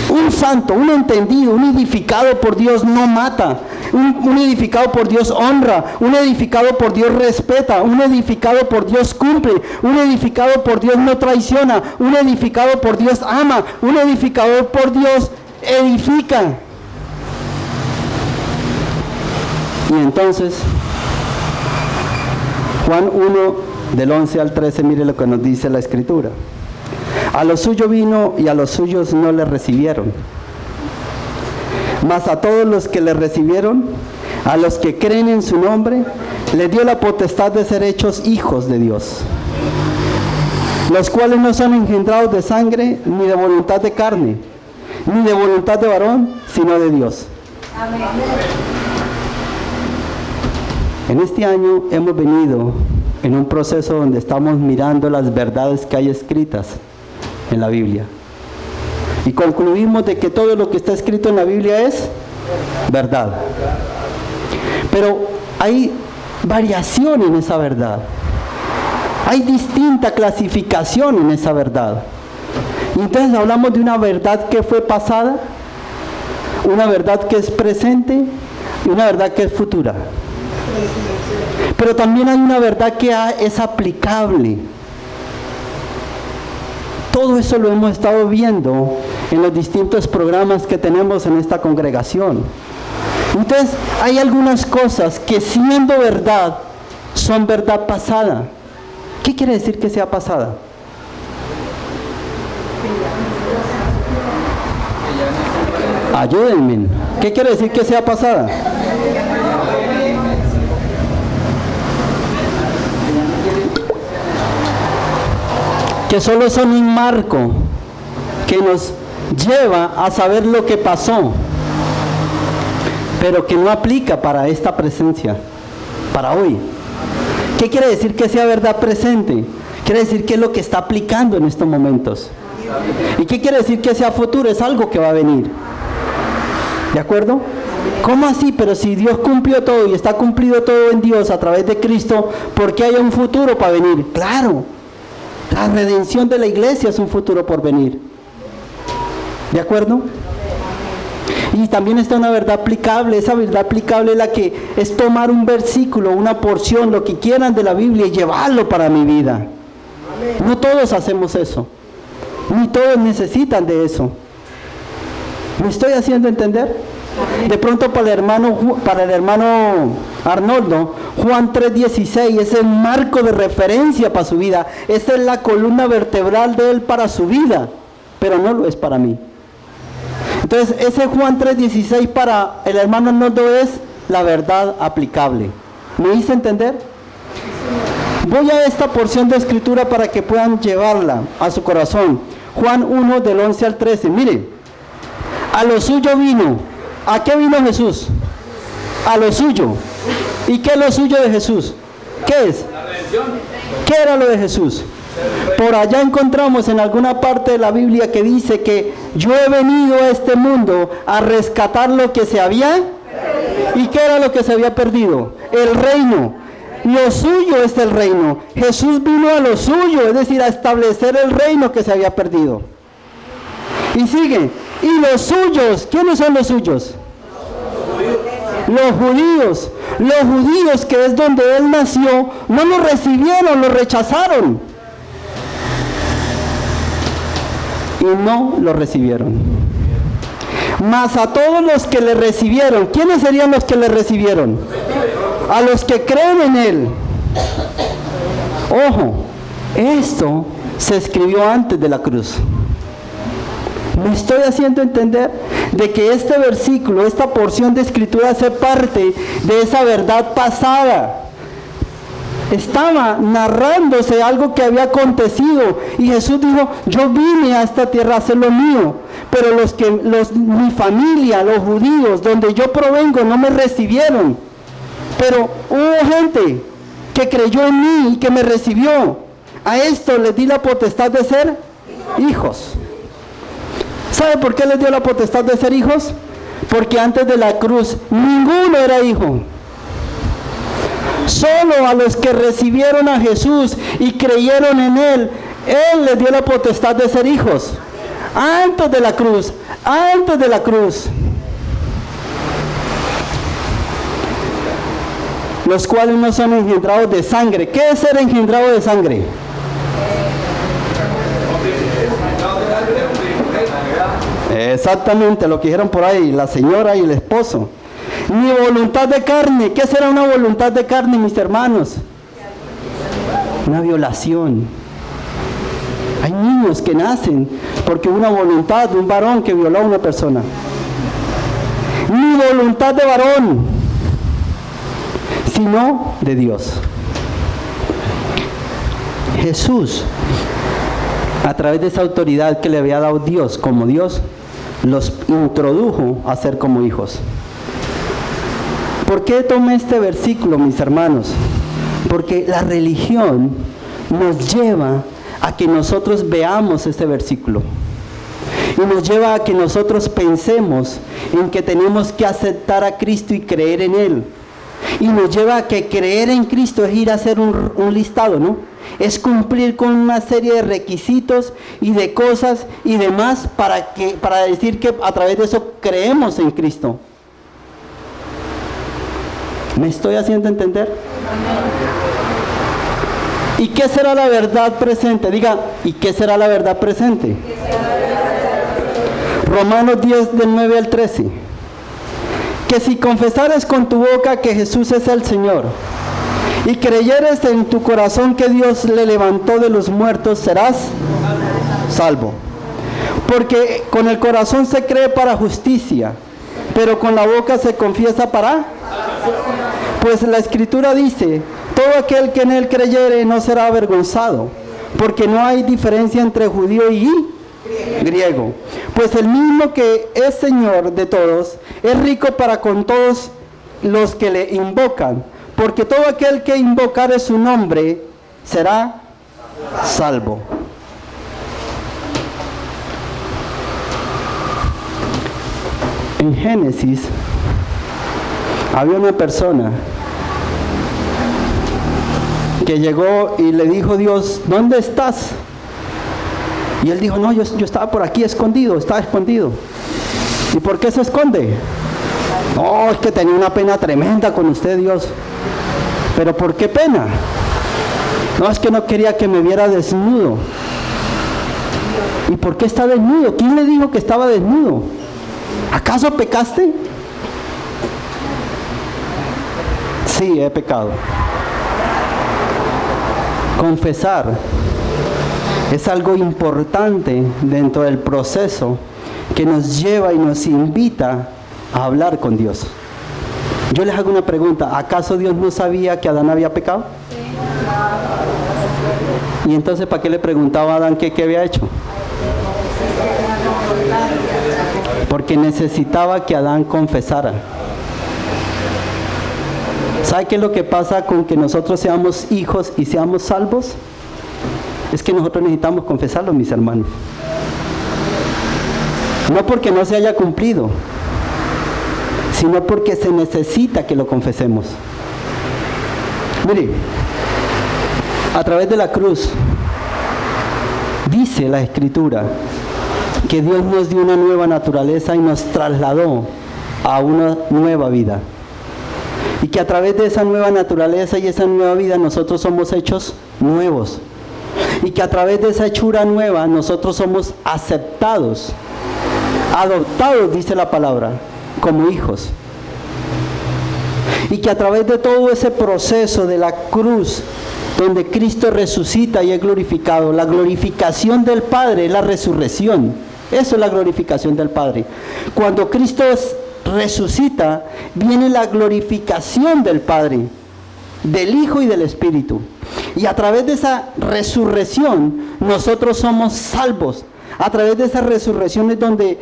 Un santo, un entendido, un edificado por Dios no mata. Un edificado por Dios honra. Un edificado por Dios respeta. Un edificado por Dios cumple. Un edificado por Dios no traiciona. Un edificado por Dios ama. Un edificador por Dios edifica. Y entonces, Juan 1, del 11 al 13, mire lo que nos dice la Escritura. A lo suyo vino y a los suyos no le recibieron. Mas a todos los que le recibieron, a los que creen en su nombre, les dio la potestad de ser hechos hijos de Dios, los cuales no son engendrados de sangre, ni de voluntad de carne, ni de voluntad de varón, sino de Dios. Amén. En este año hemos venido en un proceso donde estamos mirando las verdades que hay escritas en la Biblia. Y concluimos de que todo lo que está escrito en la Biblia es verdad. Pero hay variación en esa verdad. Hay distinta clasificación en esa verdad. Y entonces hablamos de una verdad que fue pasada, una verdad que es presente y una verdad que es futura. Pero también hay una verdad que es aplicable. Todo eso lo hemos estado viendo en los distintos programas que tenemos en esta congregación. Entonces, hay algunas cosas que siendo verdad, son verdad pasada. ¿Qué quiere decir que sea pasada? Ayúdenme. ¿Qué quiere decir que sea pasada? Que solo son un marco que nos lleva a saber lo que pasó, pero que no aplica para esta presencia, para hoy. ¿Qué quiere decir que sea verdad presente? Quiere decir que es lo que está aplicando en estos momentos. ¿Y qué quiere decir que sea futuro? Es algo que va a venir. ¿De acuerdo? ¿Cómo así? Pero si Dios cumplió todo y está cumplido todo en Dios a través de Cristo, ¿por qué hay un futuro para venir? ¡Claro! La redención de la iglesia es un futuro por venir. ¿De acuerdo? Y también está una verdad aplicable. Esa verdad aplicable es la que es tomar un versículo, una porción, lo que quieran de la Biblia y llevarlo para mi vida. No todos hacemos eso. Ni todos necesitan de eso. ¿Me estoy haciendo entender? De pronto para el hermano Arnoldo, Juan 3:16 es el marco de referencia para su vida. Esa es la columna vertebral de él para su vida, pero no lo es para mí. Entonces ese Juan 3:16 para el hermano Arnoldo es la verdad aplicable. ¿Me hice entender? Voy a esta porción de escritura para que puedan llevarla a su corazón. Juan 1 del 11 al 13. Mire, a lo suyo vino. ¿A qué vino Jesús? A lo suyo. ¿Y qué es lo suyo de Jesús? ¿Qué es? ¿Qué era lo de Jesús? Por allá encontramos en alguna parte de la Biblia que dice que yo he venido a este mundo a rescatar lo que se había. ¿Y qué era lo que se había perdido? El reino. Lo suyo es el reino. Jesús vino a lo suyo, es decir, a establecer el reino que se había perdido. Y sigue. ¿Y los suyos? ¿Quiénes son los suyos? Los judíos. Los judíos, que es donde él nació, no lo recibieron, lo rechazaron. Y no lo recibieron. Mas a todos los que le recibieron, ¿quiénes serían los que le recibieron? A los que creen en él. Ojo, esto se escribió antes de la cruz. Me estoy haciendo entender de que este versículo, esta porción de escritura hace parte de esa verdad pasada. Estaba narrándose algo que había acontecido y Jesús dijo, yo vine a esta tierra a hacer lo mío, pero mi familia, los judíos, donde yo provengo, no me recibieron. Pero hubo gente que creyó en mí y que me recibió. A esto les di la potestad de ser hijos. ¿Sabe por qué les dio la potestad de ser hijos? Porque antes de la cruz ninguno era hijo. Solo a los que recibieron a Jesús y creyeron en Él, Él les dio la potestad de ser hijos. Antes de la cruz, antes de la cruz. Los cuales no son engendrados de sangre. ¿Qué es ser engendrado de sangre? Exactamente lo que dijeron por ahí la señora y el esposo. Ni voluntad de carne. ¿Qué será una voluntad de carne, mis hermanos? Una violación. Hay niños que nacen porque hubo una voluntad de un varón que violó a una persona. Ni voluntad de varón, sino de Dios. Jesús, a través de esa autoridad que le había dado Dios como Dios, los introdujo a ser como hijos. ¿Por qué tomé este versículo, mis hermanos? Porque la religión nos lleva a que nosotros veamos este versículo. Y nos lleva a que nosotros pensemos en que tenemos que aceptar a Cristo y creer en Él. Y nos lleva a que creer en Cristo es ir a hacer un listado, ¿no? Es cumplir con una serie de requisitos y de cosas y demás para decir que a través de eso creemos en Cristo. ¿Me estoy haciendo entender? ¿Y qué será la verdad presente? Diga, ¿y qué será la verdad presente? Romanos 10, del 9 al 13. Que si confesares con tu boca que Jesús es el Señor, y creyeres en tu corazón que Dios le levantó de los muertos, serás salvo. Porque con el corazón se cree para justicia, pero con la boca se confiesa para... Pues la Escritura dice, todo aquel que en Él creyere no será avergonzado, porque no hay diferencia entre judío y griego. Pues el mismo que es Señor de todos, es rico para con todos los que le invocan, porque todo aquel que invocare su nombre será salvo. En Génesis había una persona que llegó y le dijo Dios, ¿dónde estás? Y él dijo, no, yo estaba por aquí escondido, estaba escondido. ¿Y por qué se esconde? No, es que tenía una pena tremenda con usted, Dios. ¿Pero por qué pena? No, es que no quería que me viera desnudo. ¿Y por qué está desnudo? ¿Quién le dijo que estaba desnudo? ¿Acaso pecaste? Sí, he pecado. Confesar es algo importante dentro del proceso que nos lleva y nos invita a hablar con Dios. Yo les hago una pregunta, ¿acaso Dios no sabía que Adán había pecado? Sí. ¿Y entonces para qué le preguntaba a Adán qué había hecho? Porque necesitaba que Adán confesara. ¿Sabe qué es lo que pasa con que nosotros seamos hijos y seamos salvos? Es que nosotros necesitamos confesarlo, mis hermanos. No porque no se haya cumplido, sino porque se necesita que lo confesemos. Mire, a través de la cruz, dice la Escritura, que Dios nos dio una nueva naturaleza y nos trasladó a una nueva vida. Y que a través de esa nueva naturaleza y esa nueva vida nosotros somos hechos nuevos. Y que a través de esa hechura nueva nosotros somos aceptados, adoptados, dice la palabra, como hijos. Y que a través de todo ese proceso de la cruz, donde Cristo resucita y es glorificado, la glorificación del Padre es la resurrección. Eso es la glorificación del Padre. Cuando Cristo resucita, viene la glorificación del Padre, del Hijo y del Espíritu. Y a través de esa resurrección, nosotros somos salvos. A través de esa resurrección es donde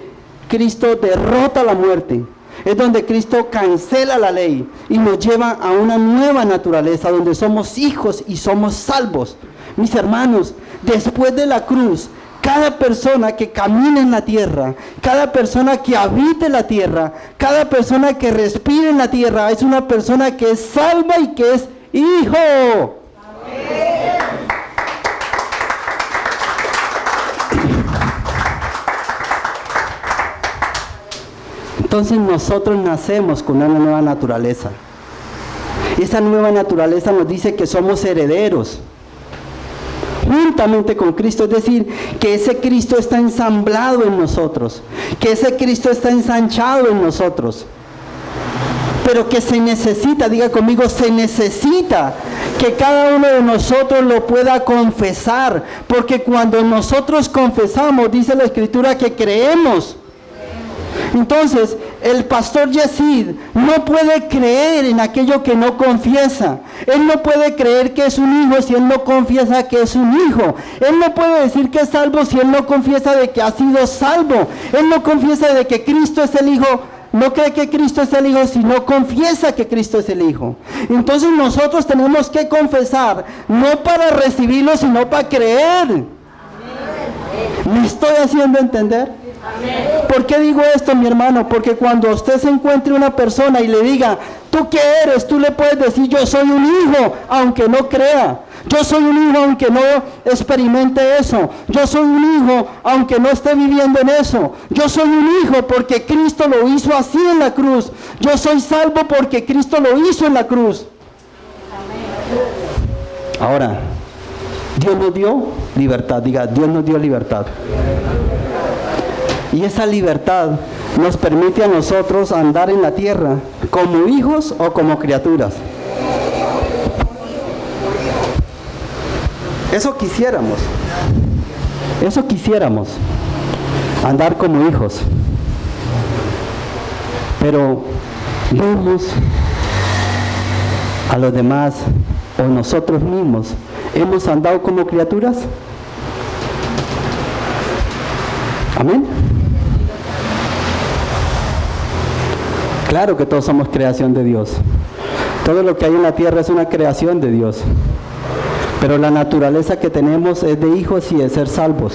Cristo derrota la muerte. Es donde Cristo cancela la ley y nos lleva a una nueva naturaleza, donde somos hijos y somos salvos. Mis hermanos, después de la cruz, cada persona que camina en la tierra, cada persona que habite la tierra, cada persona que respire en la tierra, es una persona que es salva y que es hijo. Entonces nosotros nacemos con una nueva naturaleza. Esa nueva naturaleza nos dice que somos herederos juntamente con Cristo, es decir, que ese Cristo está ensamblado en nosotros, que ese Cristo está ensanchado en nosotros, pero que se necesita, diga conmigo, se necesita que cada uno de nosotros lo pueda confesar, porque cuando nosotros confesamos, dice la Escritura que creemos. Entonces, el pastor Yesid no puede creer en aquello que no confiesa. Él no puede creer que es un hijo si él no confiesa que es un hijo. Él no puede decir que es salvo si él no confiesa de que ha sido salvo. Él no confiesa de que Cristo es el hijo. No cree que Cristo es el hijo si no confiesa que Cristo es el hijo. Entonces nosotros tenemos que confesar, no para recibirlo, sino para creer. ¿Me estoy haciendo entender? ¿Por qué digo esto, mi hermano? Porque cuando usted se encuentre una persona y le diga, ¿tú qué eres? Tú le puedes decir, yo soy un hijo, aunque no crea. Yo soy un hijo, aunque no experimente eso. Yo soy un hijo, aunque no esté viviendo en eso. Yo soy un hijo porque Cristo lo hizo así en la cruz. Yo soy salvo porque Cristo lo hizo en la cruz. Ahora, Dios nos dio libertad. Diga, Dios nos dio libertad. Y esa libertad nos permite a nosotros andar en la tierra como hijos o como criaturas. Eso quisiéramos, andar como hijos. Pero vemos a los demás o nosotros mismos, ¿hemos andado como criaturas? Amén. Claro que todos somos creación de Dios. Todo lo que hay en la tierra es una creación de Dios. Pero la naturaleza que tenemos es de hijos y de ser salvos.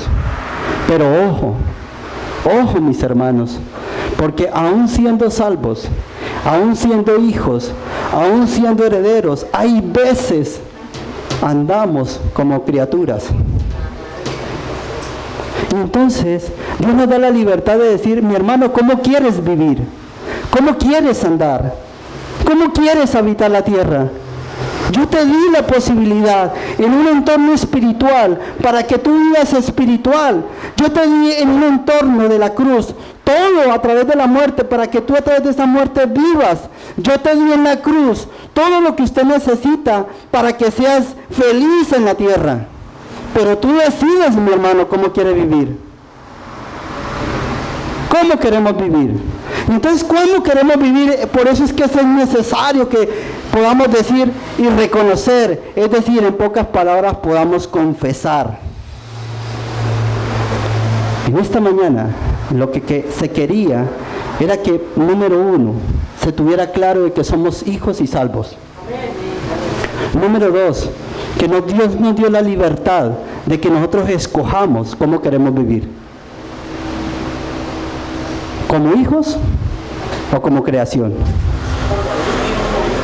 Pero ojo mis hermanos, porque aún siendo salvos, aún siendo hijos, aún siendo herederos, hay veces andamos como criaturas. Y entonces Dios nos da la libertad de decir, mi hermano, ¿cómo quieres vivir? ¿Cómo quieres andar? ¿Cómo quieres habitar la tierra? Yo te di la posibilidad en un entorno espiritual para que tú vivas espiritual. Yo te di en un entorno de la cruz todo a través de la muerte para que tú a través de esa muerte vivas. Yo te di en la cruz todo lo que usted necesita para que seas feliz en la tierra. Pero tú decides, mi hermano, cómo quieres vivir. ¿Cómo queremos vivir? Entonces, ¿cómo queremos vivir? Por eso es que es necesario que podamos decir y reconocer, es decir, en pocas palabras, podamos confesar. En esta mañana, lo que se quería era que, número uno, se tuviera claro de que somos hijos y salvos. Número dos, que Dios nos dio la libertad de que nosotros escojamos cómo queremos vivir. ¿Como hijos o como creación?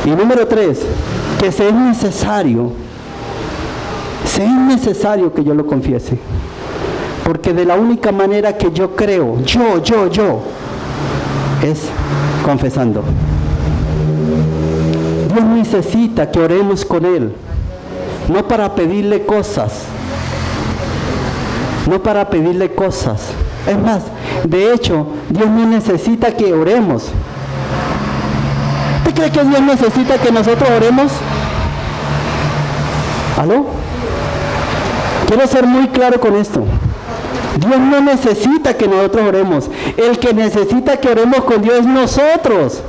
Y número tres, que sea necesario que yo lo confiese. Porque de la única manera que yo creo, es confesando. Dios necesita que oremos con Él, no para pedirle cosas, Es más, de hecho, Dios no necesita que oremos. ¿Usted cree que Dios necesita que nosotros oremos? ¿Aló? Quiero ser muy claro con esto. Dios no necesita que nosotros oremos. El que necesita que oremos con Dios es nosotros.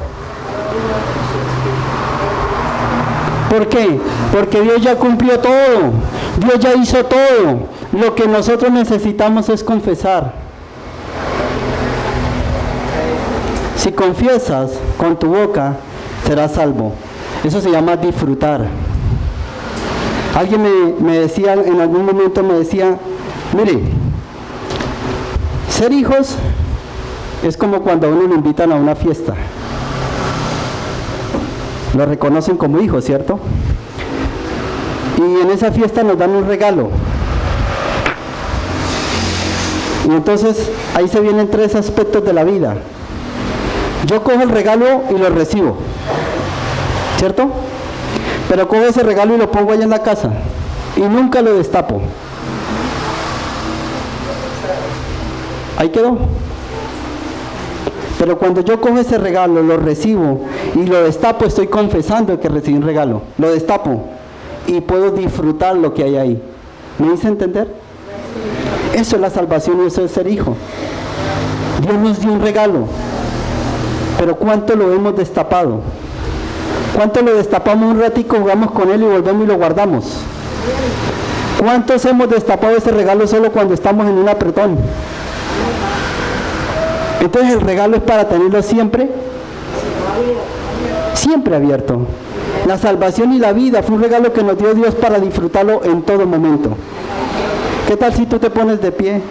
¿Por qué? Porque Dios ya cumplió todo. Dios ya hizo todo. Lo que nosotros necesitamos es confesar. Si confiesas con tu boca, serás salvo. Eso se llama disfrutar. Alguien me decía, en algún momento me decía, mire, ser hijos es como cuando a uno lo invitan a una fiesta. Lo reconocen como hijos, ¿cierto? Y en esa fiesta nos dan un regalo. Y entonces ahí se vienen tres aspectos de la vida. Yo cojo el regalo y lo recibo, ¿cierto? Pero cojo ese regalo y lo pongo allá en la casa y nunca lo destapo. Ahí quedó. Pero cuando yo cojo ese regalo, lo recibo y lo destapo, estoy confesando que recibí un regalo. Lo destapo y puedo disfrutar lo que hay ahí. ¿Me hice entender? Eso es la salvación y eso es ser hijo. Dios nos dio un regalo, pero ¿cuánto lo hemos destapado? ¿Cuánto lo destapamos un ratico, jugamos con él y volvemos y lo guardamos? ¿Cuántos hemos destapado ese regalo solo cuando estamos en un apretón? Entonces el regalo es para tenerlo siempre abierto. La salvación y la vida fue un regalo que nos dio Dios para disfrutarlo en todo momento. ¿Qué tal si tú te pones de pie?